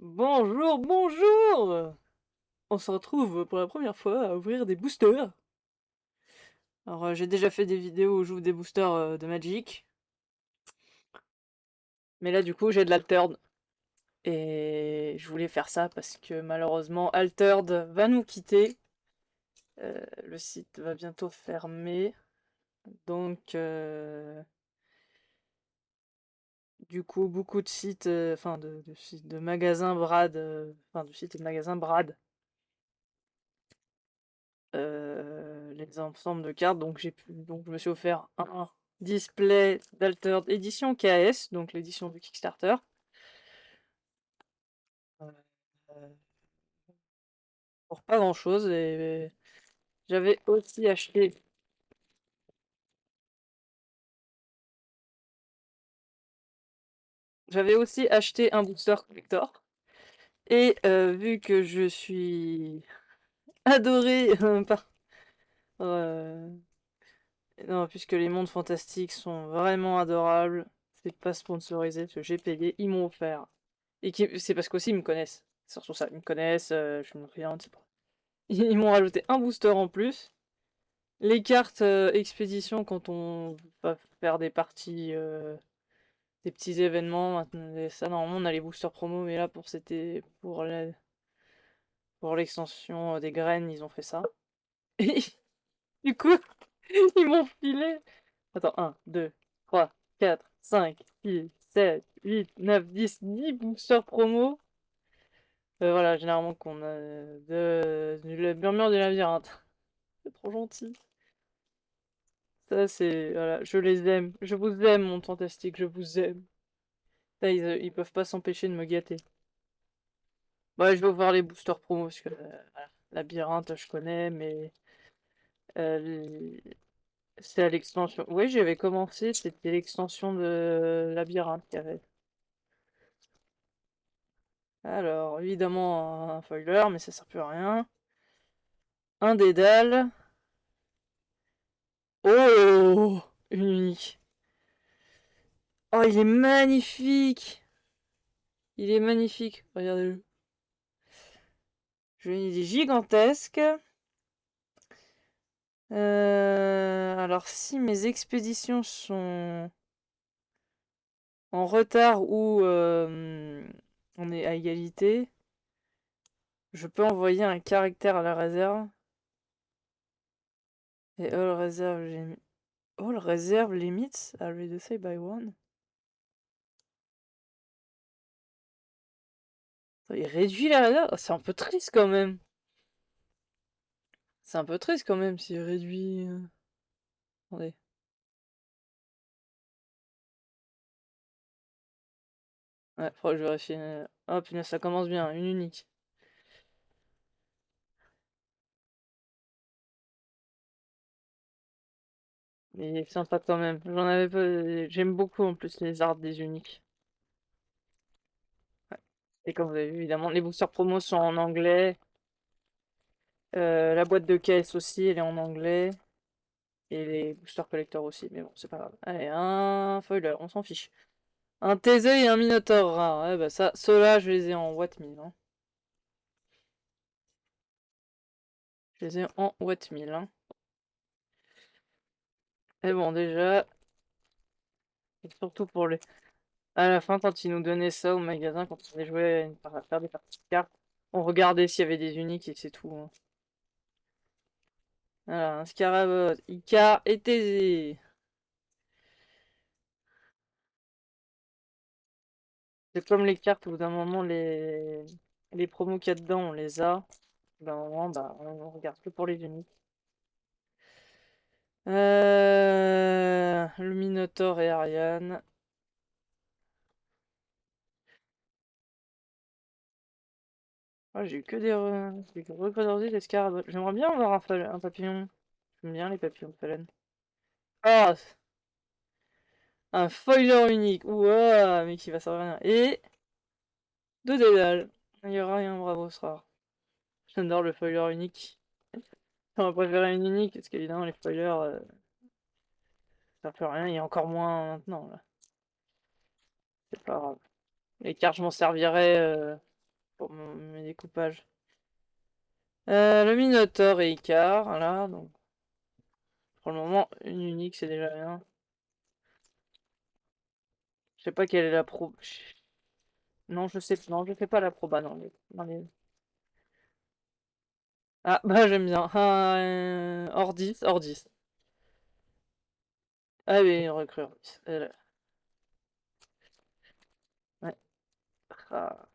Bonjour, bonjour! On se retrouve pour la première fois à ouvrir des boosters. Alors, j'ai déjà fait des vidéos où j'ouvre des boosters de Magic. Mais là, du coup, j'ai de l'Altered. Et je voulais faire ça parce que malheureusement, Altered va nous quitter. Le site va bientôt fermer. Donc, du coup, beaucoup de sites, enfin, de magasins Brad, enfin, de sites et de magasins Brad. Les ensembles de cartes, donc je me suis offert un display d'Altered édition KS, donc l'édition du Kickstarter. Euh, pour pas grand chose, et j'avais aussi acheté. J'avais aussi acheté un booster collector. Et vu que je suis adoré par. euh, non, puisque les mondes fantastiques sont vraiment adorables, c'est pas sponsorisé, parce que j'ai payé, ils m'ont offert. Et c'est parce qu'aussi ils me connaissent. C'est surtout ça, ils me connaissent, je suis une cliente, c'est pas. Ils m'ont rajouté un booster en plus. Les cartes expédition quand on va faire des parties, des petits événements, ça normalement on a les boosters promo, mais là pour l'extension des graines, ils ont fait ça. Et du coup, ils m'ont filé. Attends, 1, 2, 3, 4, 5, 6, 7, 8, 9, 10 boosters promo. Voilà, généralement qu'on a le murmure du labyrinthe. C'est trop gentil. Ça, c'est. Voilà, je les aime. Je vous aime, mon fantastique, je vous aime. Ça, ils peuvent pas s'empêcher de me gâter. Bah, je vais voir les boosters promo parce que voilà, labyrinthe, je connais, mais euh, c'est à l'extension. Oui, j'avais commencé, c'était l'extension de labyrinthe qu'il y avait. Alors, évidemment, un foiler, mais ça sert plus à rien. Un dédale. Oh! Une unique. Oh, il est magnifique! Il est magnifique. Regardez-le. Il est gigantesque. Alors, si mes expéditions sont en retard ou on est à égalité, je peux envoyer un caractère à la réserve. Et all reserve limits are reduced by one. Il réduit la réserve? Oh, c'est un peu triste quand même. C'est un peu triste quand même s'il réduit. Attendez. Ouais, faudrait que je vérifie. Oh punaise, ça commence bien, une unique. Mais il est sympa quand même. J'en avais pas. J'aime beaucoup en plus les arts des uniques. Ouais. Et comme vous avez vu, évidemment, les boosters promo sont en anglais. La boîte de caisse aussi, elle est en anglais. Et les boosters collector aussi, mais bon, c'est pas grave. Allez, un foiler, on s'en fiche. Un Thésée et un Minotaur rare. Ouais, bah ça, ceux-là, je les ai en Watt 1000. Hein. Je les ai en Watt 1000. Hein. Et bon, déjà, et surtout pour les. À la fin, quand ils nous donnaient ça au magasin, quand on allait jouer à faire des parties de cartes, on regardait s'il y avait des uniques et c'est tout. Hein. Voilà, un Scarabot, Icar et Thésée. C'est comme les cartes, au bout d'un moment, les promos qu'il y a dedans, on les a. Au bout d'un moment, bah, on regarde que pour les uniques. Le Minotaur et Ariane. Ah, j'ai eu que des recordés des Scarabot. J'aimerais bien avoir un papillon. J'aime bien les papillons de phalène. Ah, un foiler unique. Ouah, mais qui va servir à rien. Et deux dédales. Il y aura rien, bravo, ce rare. J'adore le foiler unique. On va préférer une unique, parce qu'évidemment, les foilers, ça fait rien. Il y a encore moins maintenant, là. C'est pas grave. Les cartes, je m'en servirai. pour mes découpages. Le Minotaure et Icar, voilà, donc pour le moment, une unique c'est déjà bien. Je sais pas quelle est la pro. Non, je sais, non, je fais pas la proba dans les. Ah, bah j'aime bien. Hors 10, hors 10. Ah oui, une recrue hors 10. Ouais. Ah.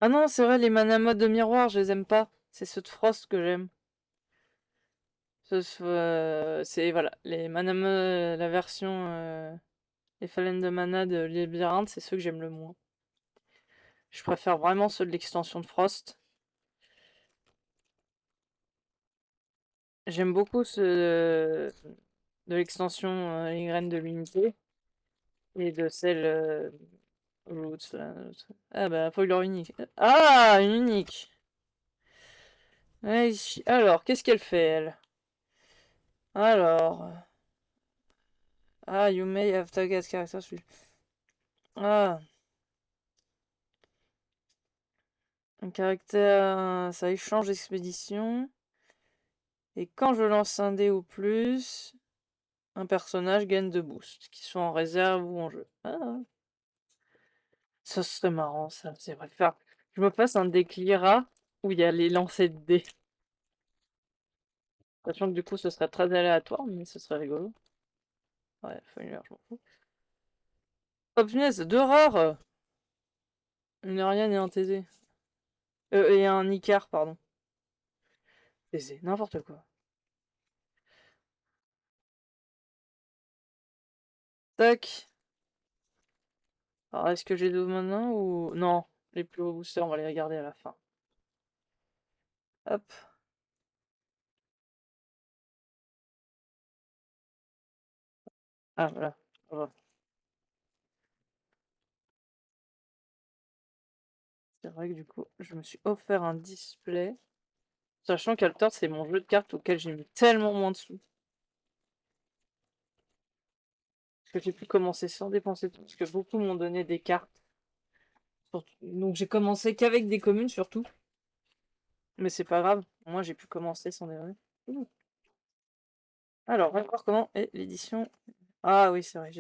Ah non, c'est vrai, les mana mode de miroir, je les aime pas. C'est ceux de Frost que j'aime. C'est, voilà, les mana la version les phalènes de mana de Labyrinthe, c'est ceux que j'aime le moins. Je préfère vraiment ceux de l'extension de Frost. J'aime beaucoup ceux de l'extension Les Graines de l'Unité et de celle Roots. Là. Ah bah, faut leur unique. Ah, une unique. Ouais, alors, qu'est-ce qu'elle fait, elle? Alors. Ah, you may have target character. Ah, un caractère. Ça échange d'expédition. Et quand je lance un dé ou plus, un personnage gagne 2 boosts, qui sont en réserve ou en jeu. Ah, ça serait marrant, ça. C'est vrai. Faire. Je me fasse un deck Lyra où il y a les lancers de dés. Sachant que du coup, ce serait très aléatoire, mais ce serait rigolo. Ouais, Feuilleur, je m'en fous. Oh punaise, 2 rares! Une Ariane et un TZ. Et un Icar, pardon. TZ, n'importe quoi. Tac. Alors, est-ce que j'ai deux maintenant ou. Non, les plus hauts boosters, on va les regarder à la fin. Hop. Ah, voilà. Voilà. C'est vrai que du coup, je me suis offert un display. Sachant qu'Alter, c'est mon jeu de cartes auquel j'ai mis tellement moins de sous. Parce que j'ai pu commencer sans dépenser tout. Parce que beaucoup m'ont donné des cartes. Donc j'ai commencé qu'avec des communes surtout. Mais c'est pas grave. Moi, j'ai pu commencer sans déconner. Alors, on va voir comment est l'édition. Ah oui, c'est vrai.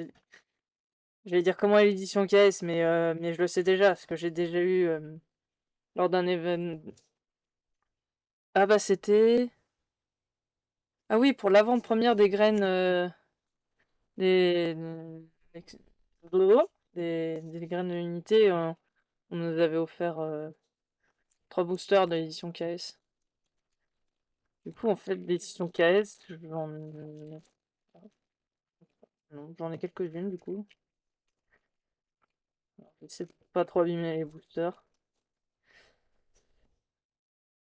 J'allais dire comment est l'édition KS, mais je le sais déjà. Parce que j'ai déjà eu lors d'un événement. Ah bah c'était. Ah oui, pour l'avant-première des graines. Des, des graines de l'unité, on nous avait offert 3 boosters de l'édition KS. Du coup, en fait, l'édition KS, j'en ai quelques-unes du coup. J'essaie de pas trop abîmer les boosters.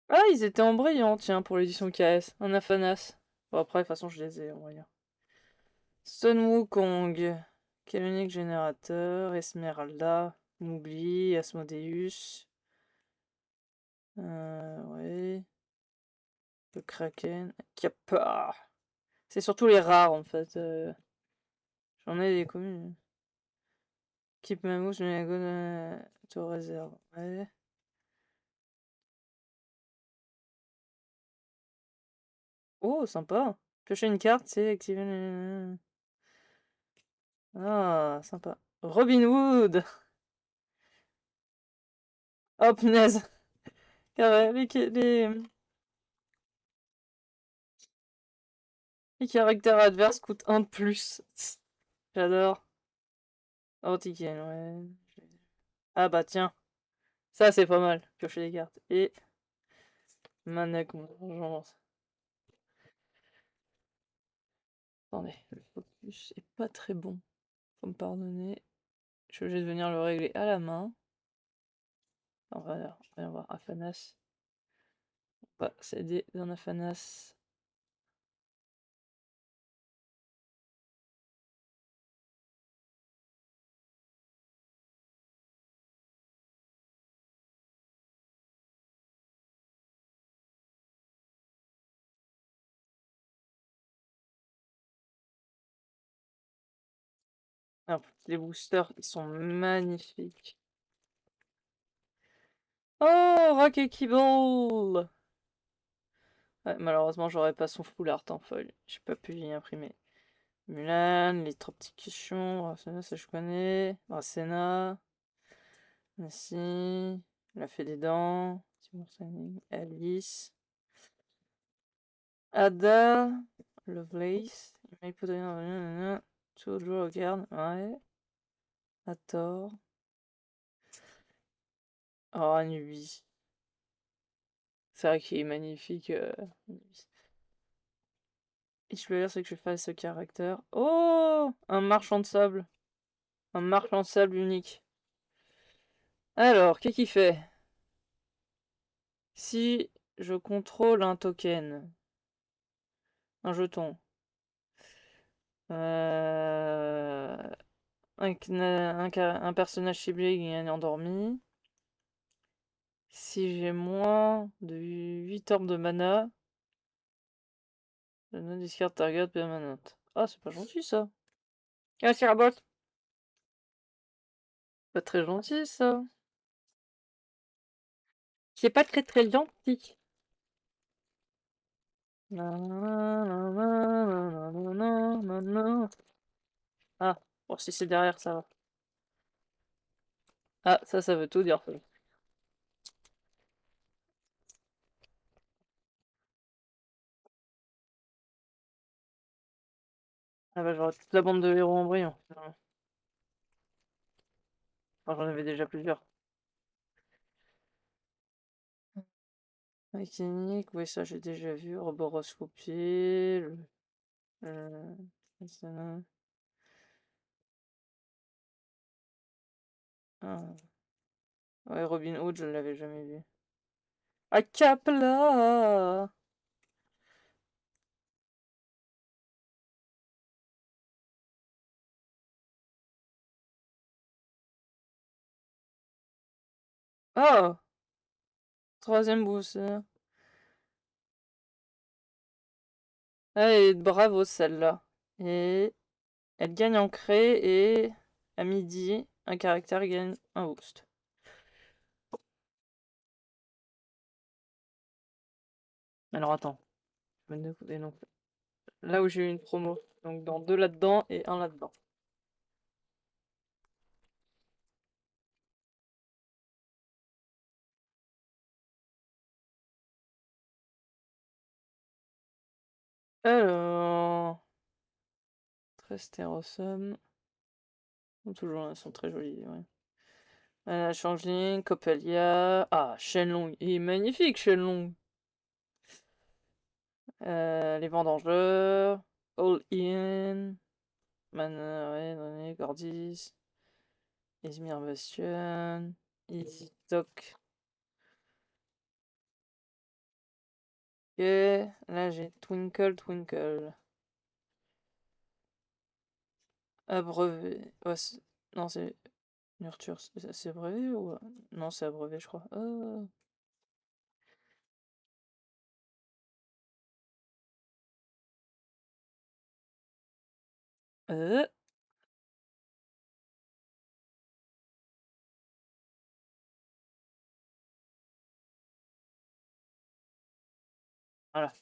Ah, ils étaient en brillant, tiens, pour l'édition KS. Un Afanas. Bon, après, de toute façon, je les ai, on va dire. Sun Wukong. Quel unique générateur. Esmeralda. Mowgli. Asmodeus. Ouais. Le Kraken. Kappa. C'est surtout les rares en fait. J'en ai des communes. Keep Mammoth, Megagon, to réserve. Ouais. Oh, sympa. Piocher une carte, c'est activer Ah, sympa. Robin Hood. Oh, punaise. Les caractères adverses coûtent un de plus. J'adore. Oh, Tiken, ouais. Ah bah tiens. Ça, c'est pas mal. Piocher des cartes. Et Mana Vengeance. Attendez, le focus est pas très bon. Faut me pardonner. Je suis obligé de venir le régler à la main. On va voir Afanas. On va s'aider d'un Afanas. Ah, les boosters, ils sont magnifiques. Oh, Rocky Ball! Ouais, malheureusement, j'aurais pas son full art en folle. J'ai pas pu y imprimer. Mulan, les trois petits questions. Brasena, ça je connais. Brasena. Messi. La Fée des Dents. Timur Sailing, Alice. Ada. Lovelace. Maïpoudrien. Toujours regarde. Ouais. Hathor. Oh, Anubis. C'est vrai qu'il est magnifique. Anubis. Et je peux dire, c'est que je fasse ce caractère. Oh! Un marchand de sable. Un marchand de sable unique. Alors, qu'est-ce qu'il fait? Si je contrôle un token, un jeton, euh, un personnage ciblé gagne endormi. Si j'ai moins de 8 orbes de mana, je ne discard target permanente. Ah, c'est pas gentil ça. Ah, c'est la botte. Pas très gentil ça. C'est pas très très gentil. Ah, bon, si c'est derrière, ça va. Ah, ça veut tout dire. Ah bah, j'aurais toute la bande de héros en brillant. Enfin, j'en avais déjà plusieurs. Mécanique, oui, ça j'ai déjà vu. Roboroscopie, le- ça, ah. Ouais, Robin Hood, je l'avais jamais vu. Ah, Capla! Oh! Troisième booster. Allez, bravo celle-là. Et elle gagne en crée et à midi, un caractère gagne un boost. Alors attends, je vais mettre des noms. Là où j'ai eu une promo. Donc dans deux là-dedans et un là-dedans. Alors, Tresterossum. Toujours, elles sont très jolies, ouais. Changeling, Coppelia. Ah, Shenlong. Il est magnifique, Shenlong. Les Vendangeurs. All In. Ouais, Gordis. Izmir Bastion. Easy Talk. Ok. Là, j'ai Twinkle Twinkle. Abreuvé. Ouais, non, c'est Nurture. C'est brevet ou. Non, c'est abreuvé, je crois. Euh, Voilà.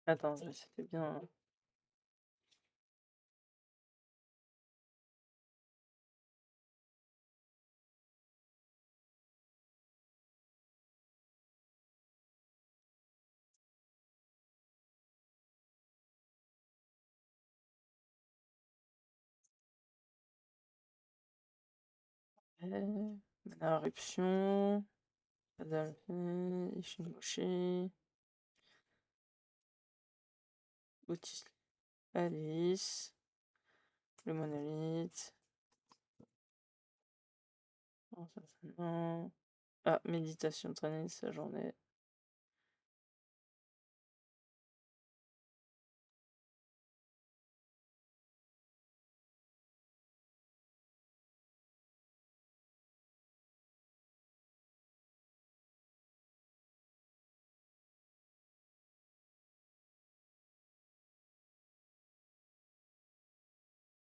Attends, c'était bien. Éruption. Adalphi. Ishimoshi. Boutis. Alice. Le monolithe. Non, ça, non. Ah, méditation traînée, ça j'en ai.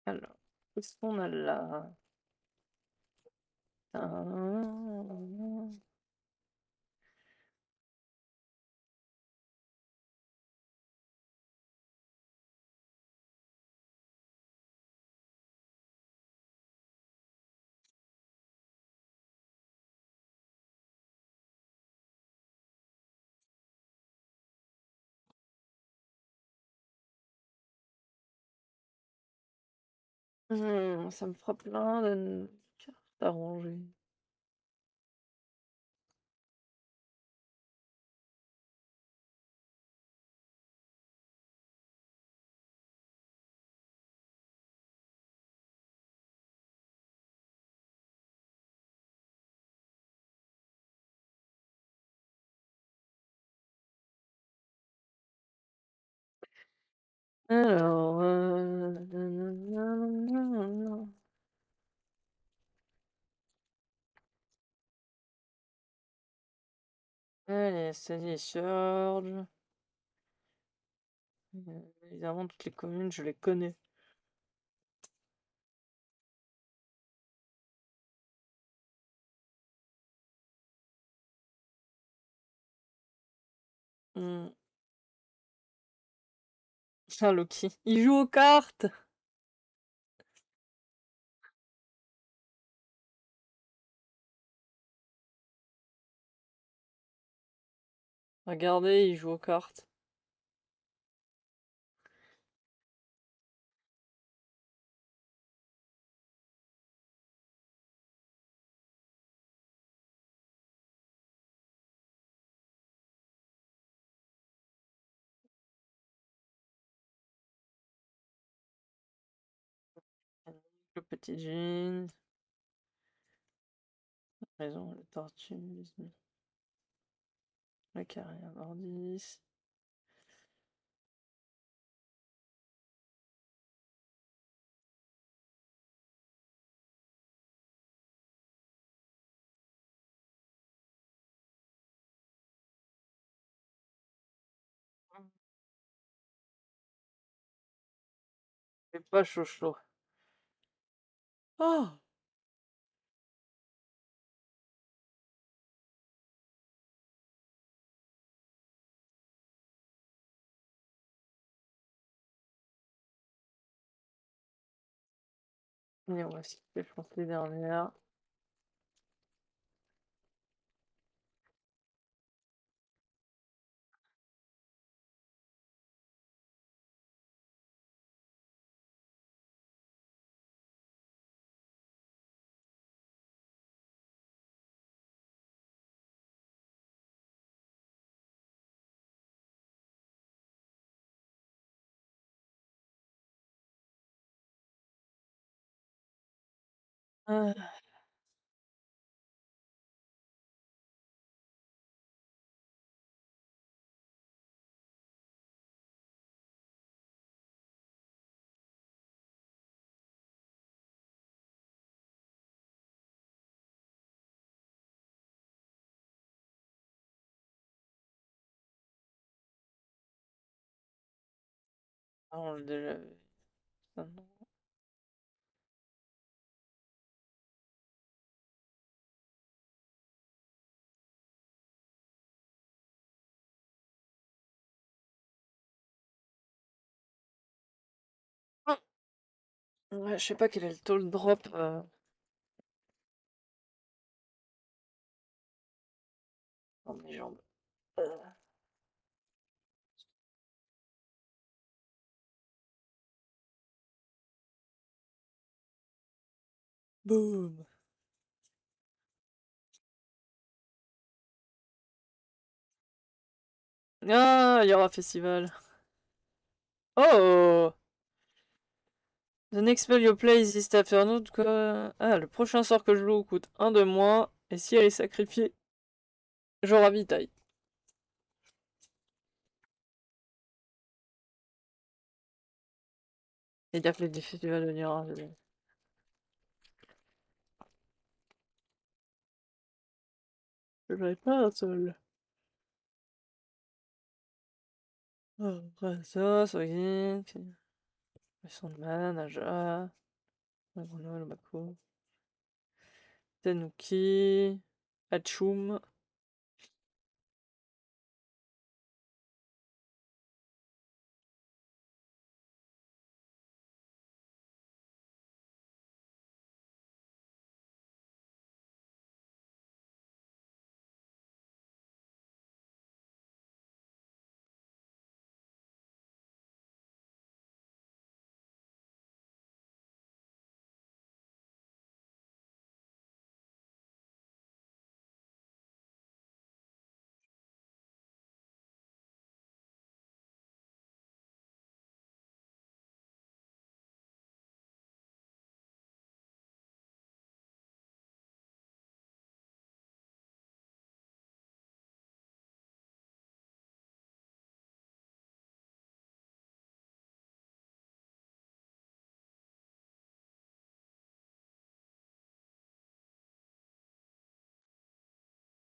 Alors, qu'est-ce qu'on a là? Ça me fera plein de cartes à ranger. Alors, allez, salut George. Évidemment, toutes les communes, je les connais. Hmm. Ah, Loki. Il joue aux cartes! Regardez, il joue aux cartes. Le petit jean. Raison, le tortue. La carrière nordiste. C'est pas chaud chaud. Oh! Et voici, je pense, les dernières. Ah, on l'a déjà vu. Ça, non. Ouais, je sais pas quel est le taux de drop dans mes jambes. Euh, Boum. Ah, il y aura festival. Oh! The next spell you play is this afternoon, quoi. Ah, le prochain sort que je joue coûte 1 de moins, et si elle est sacrifiée, je ravitaille. Et dire que le festival venir. Je n'aurai pas un seul. Oh, après ça, ça va. Le Sandman, Aja, Magono, le Baku, Tanuki, Hachoum.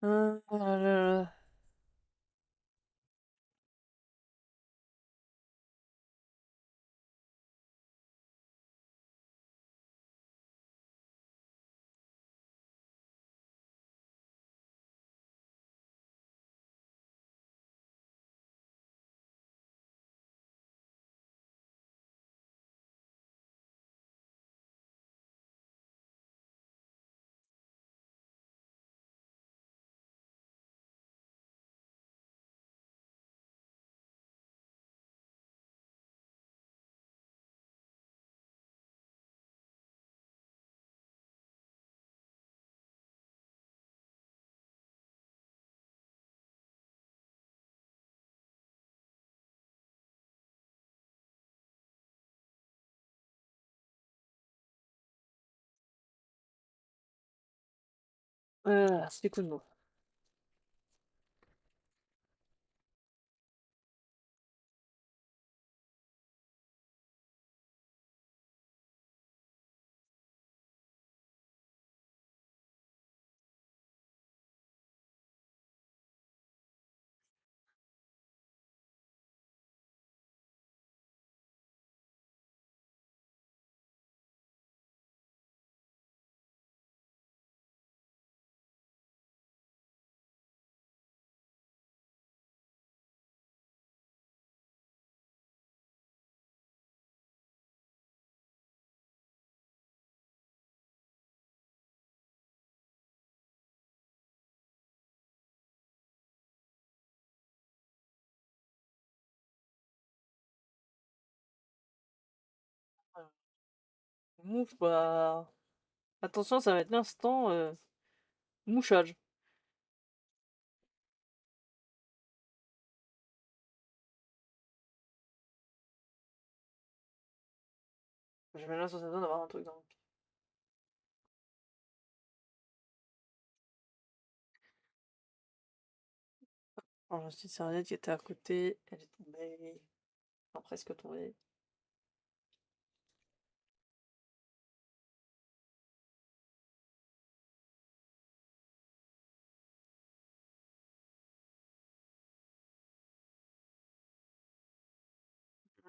Ah là là. C'est coup de mots. Mouche, bah. Attention, ça va être l'instant mouchage. J'ai même la sensation d'avoir un truc dans le pied. Alors, la petite serviette qui était à côté, elle est tombée. Enfin, presque tombée.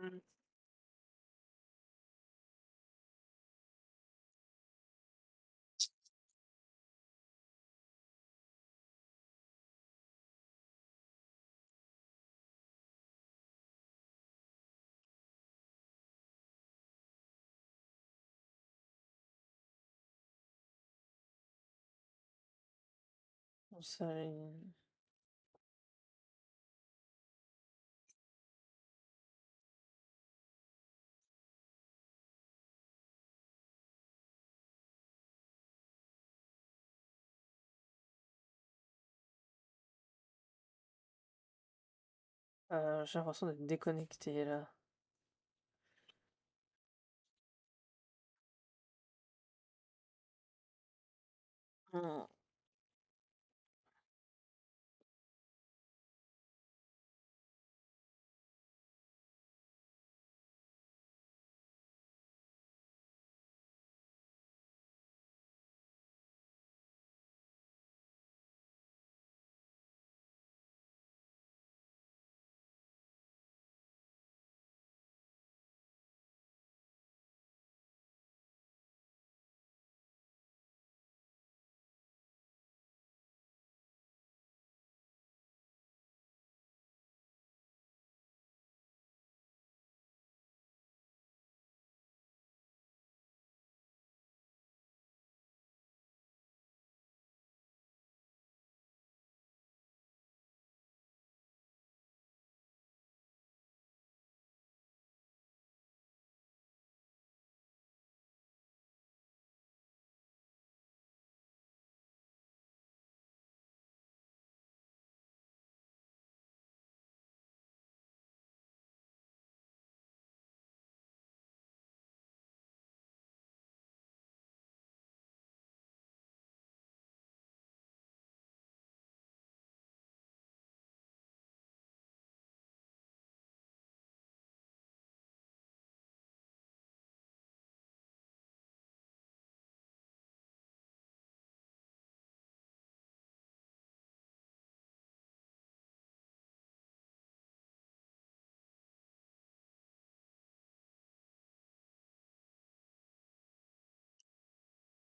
Mm. Bon, ça, j'ai l'impression d'être déconnecté là. Mm.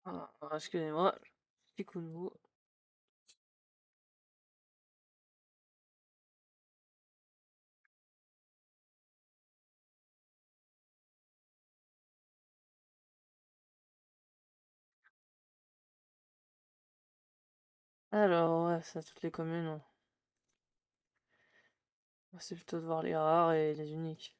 Ah, excusez-moi, petit coup de mou. Alors, ouais, ça, toutes les communes, c'est plutôt de voir les rares et les uniques.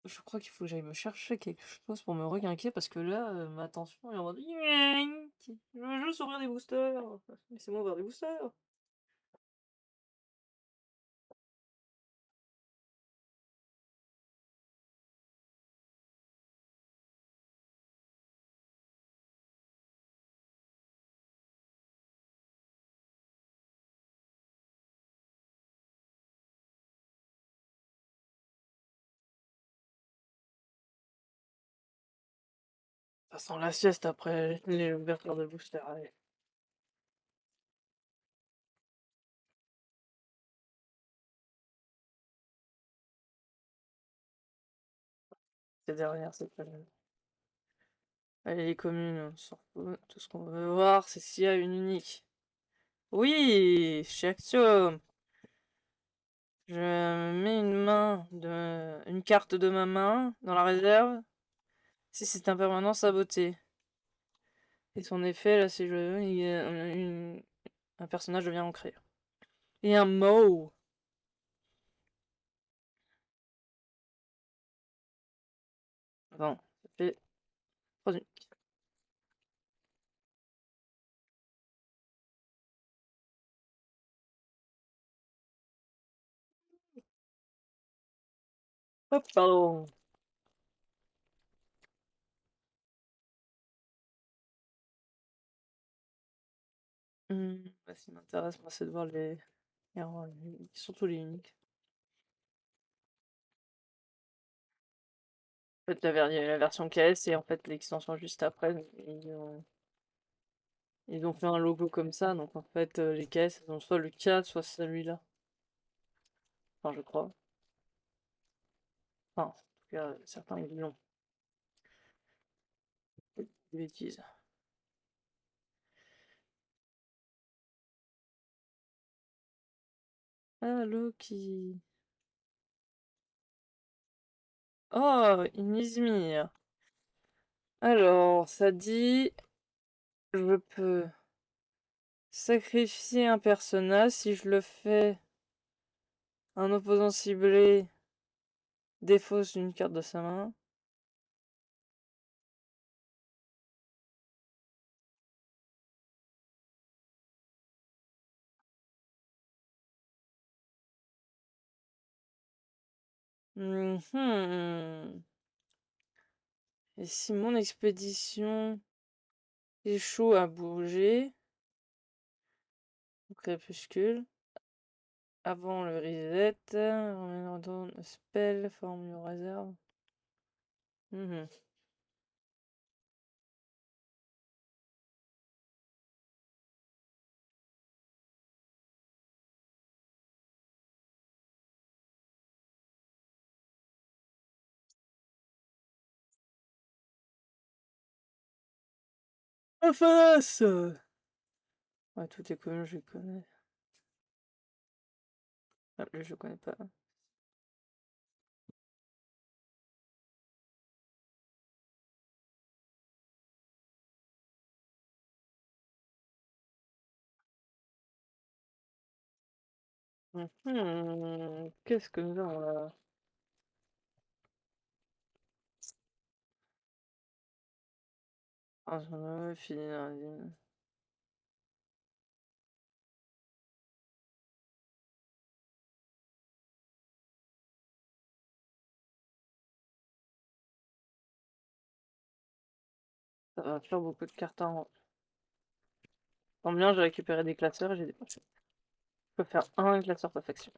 Je crois qu'il faut que j'aille me chercher quelque chose pour me requinquer parce que là, ma tension est en mode je veux juste ouvrir des boosters. Laissez-moi ouvrir des boosters. Ça sent la sieste après les ouvertures de boosters. Allez, c'est derrière, c'est pas mal. Allez, les communes, on s'en fout. Tout ce qu'on veut voir, c'est s'il y a une unique. Oui, chez Axiom. Je mets une carte de ma main dans la réserve. Si c'est un permanent saboté. Et son effet, là, c'est un personnage devient ancré. Et un mot. Attends, ça fait 3 uniques. Hop, pardon. Bah, ce qui m'intéresse, moi, c'est de voir les rares, surtout les uniques. En fait, la version KS et en fait l'extension juste après. Donc, ils ont fait un logo comme ça, donc en fait, les KS, elles ont soit le 4, soit celui-là. Enfin, je crois. Enfin, en tout cas, certains ils l'ont. Des bêtises. Ah, Loki. Oh, une Izmir. Alors, ça dit, je peux sacrifier un personnage si je le fais. Un opposant ciblé défausse une carte de sa main. Mhm. Et si mon expédition échoue à bouger au crépuscule, avant le reset, on spell, forme une réserve. Mhm. En face! Ouais, toutes les communes, je les connais. Ah, lui, je connais pas. Qu'est-ce que nous avons là? Ah, j'en ai fini lundi. Ça va faire beaucoup de cartes en. Tant bien, j'ai récupéré des classeurs et j'ai dépensé. Je peux faire un classeur perfection.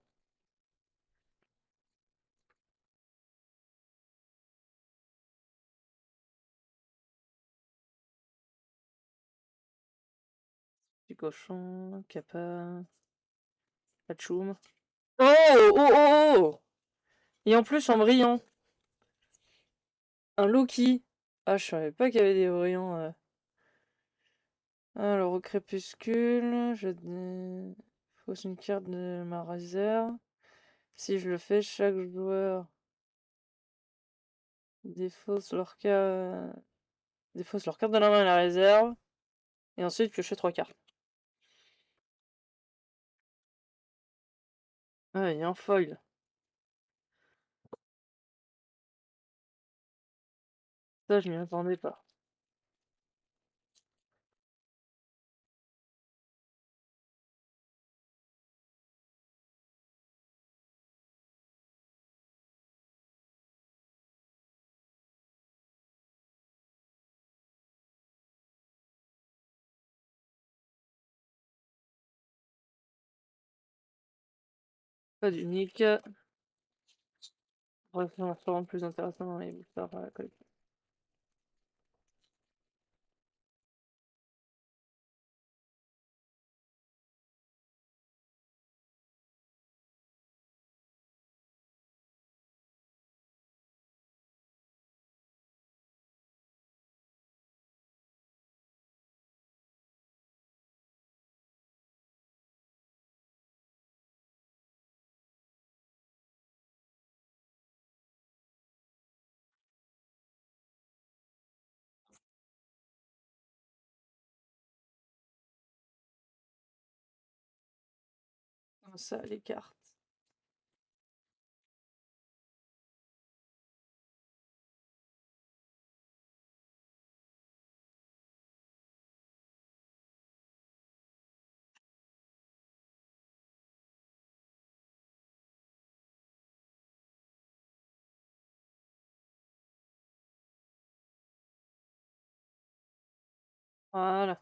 Petit cochon, Kappa, Hachoum. Oh! Oh oh oh! Et en plus en brillant. Un Loki. Ah, je savais pas qu'il y avait des brillants. Alors, au crépuscule, je fausse une carte de ma réserve. Si je le fais, chaque joueur défausse défausse leur carte de la main à la réserve. Et ensuite piocher 3 cartes. Ah, il y a un foil. Ça, je m'y attendais pas. Pas d'unique. Bref, ça va rendre plus intéressant dans les boosters à la collection. Comme ça, les cartes. Voilà.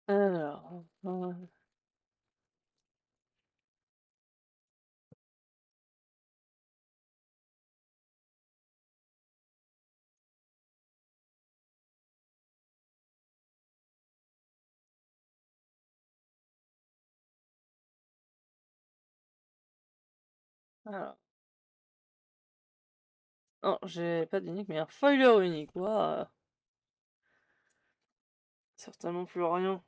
Alors, alors. Non, j'ai pas d'unique, mais un foiler unique. Waouh. Certainement plus rien.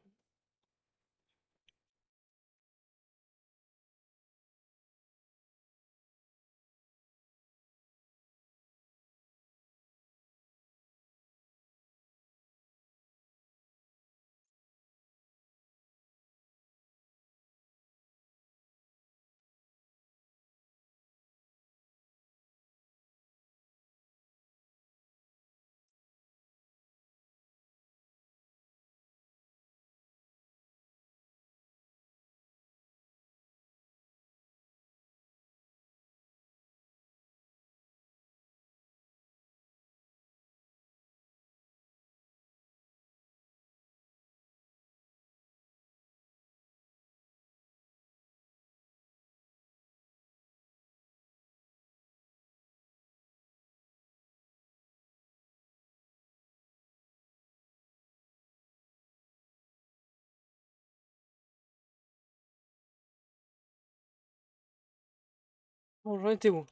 Bon, j'en étais où?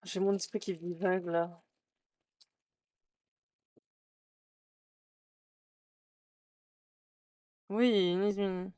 J'ai mon esprit qui divague là. Oui, Nizune.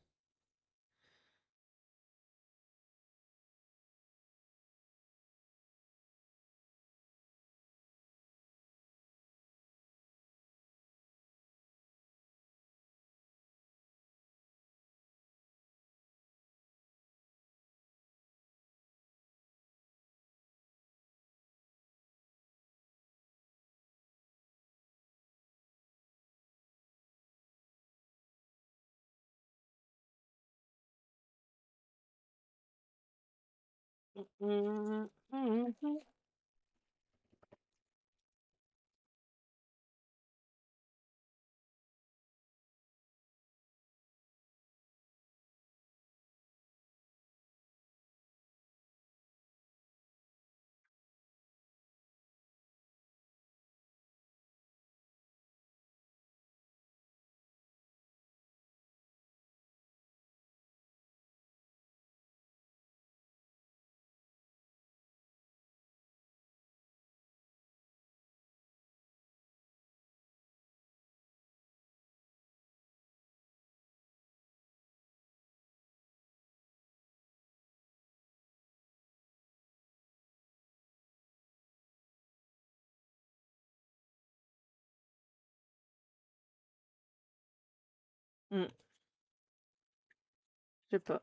Je sais pas.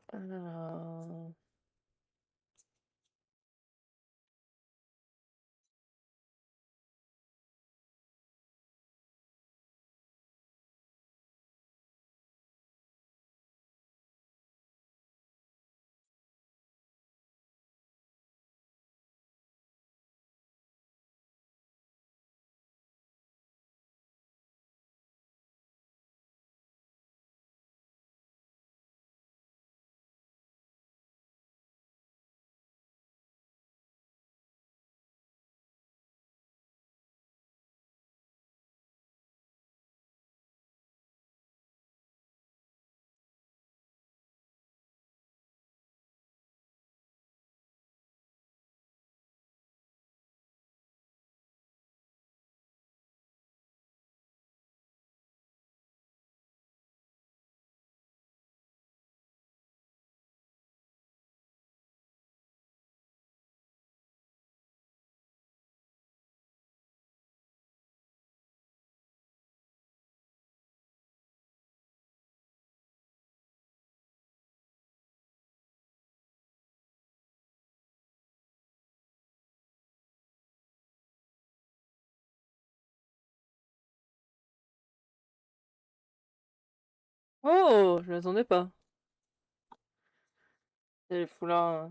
Oh, je m'attendais pas. C'est les foulards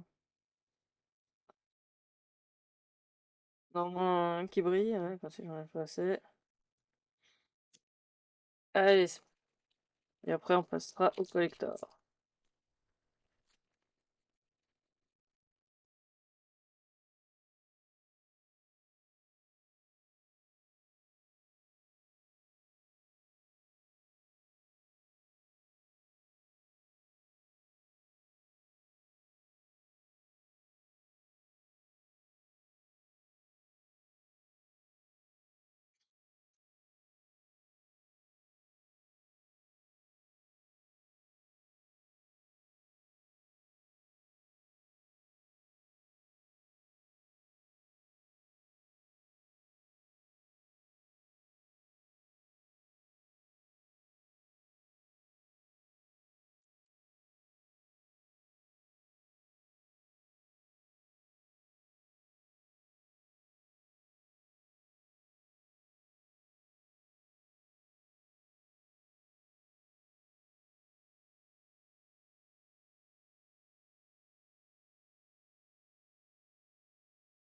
normalement qui brillent, ouais, parce que j'en ai pas assez. Allez, et après on passera au collector.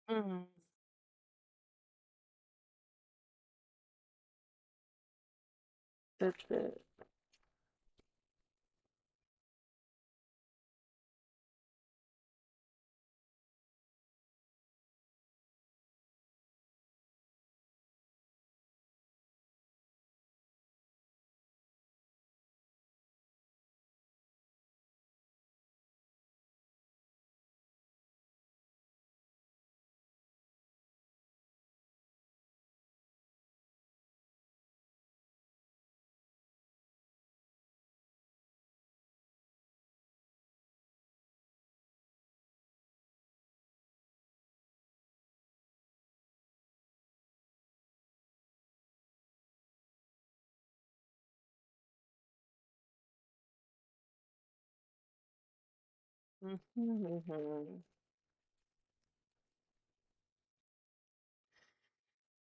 Mhm. Peut-être,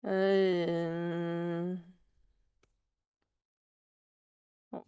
Euh, bon,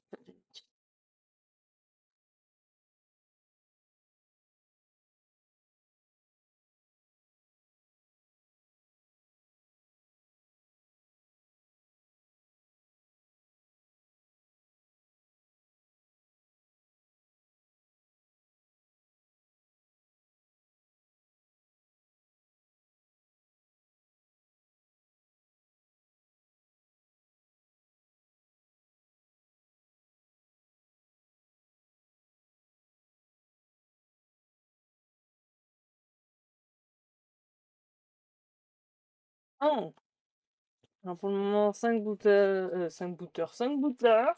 oh, alors pour le moment, 5 booters, 5 booters, 5 booters.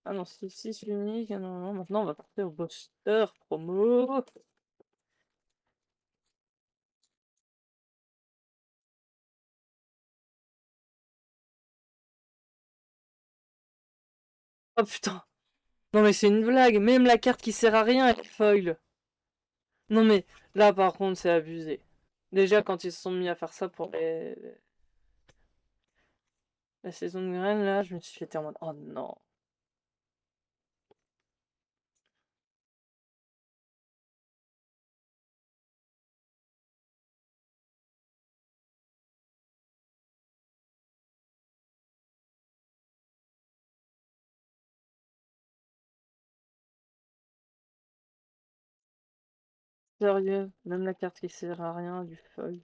Ah non, 6 uniques. Ah non, non, maintenant on va partir au booster promo. Oh putain. Non mais c'est une blague. Même la carte qui sert à rien, elle foil. Non mais là par contre, c'est abusé. Déjà quand ils se sont mis à faire ça pour la saison de graines, là, je me suis fait en mode oh non. Sérieux, même la carte qui sert à rien, du foil.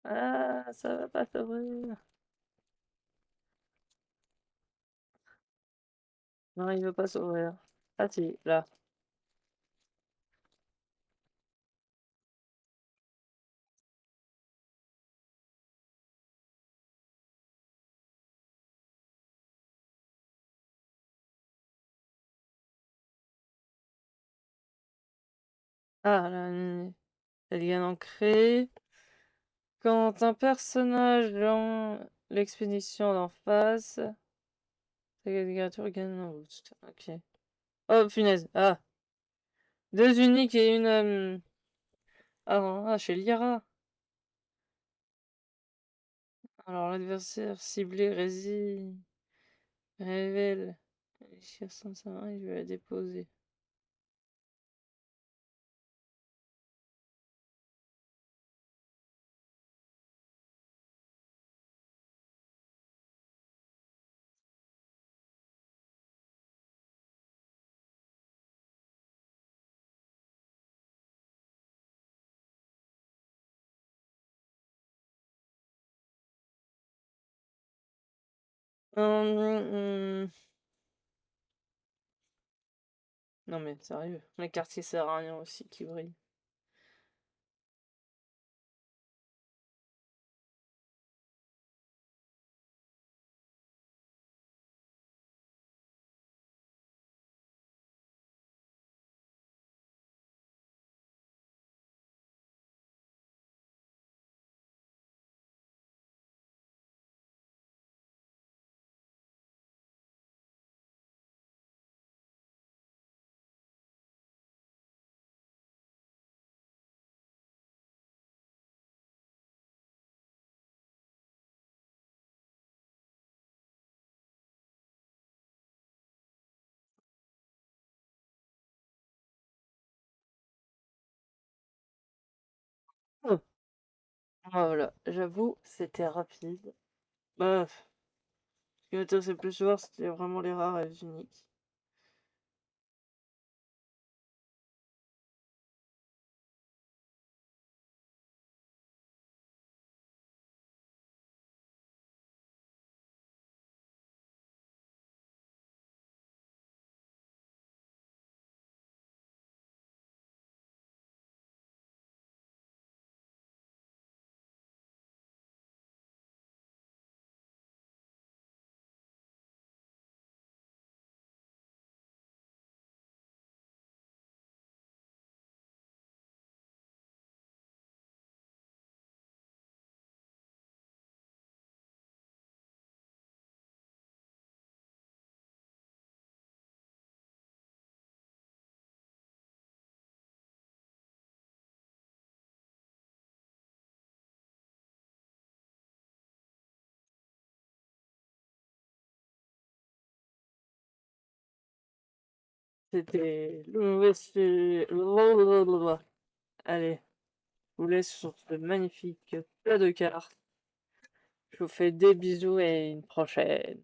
Ah, ça va pas s'ouvrir. Non, il veut pas s'ouvrir. Ah si, là. Ah, là, elle vient d'ancrer. Quand un personnage dans l'expédition d'en face, sa créature gagne un boost. Ok. Oh, punaise. Ah, deux uniques et une... Ah, non, ah, chez Lyra. Alors, l'adversaire ciblé révèle. Il cherche sa main, il veut la déposer. Hum, Non mais sérieux, la carte qui sert à rien aussi qui brille. Oh. Voilà, j'avoue, c'était rapide. Bah, ce qui m'intéressait le plus voir, c'était vraiment les rares et les uniques. C'était allez, je vous laisse sur ce magnifique plat de cartes. Je vous fais des bisous et une prochaine.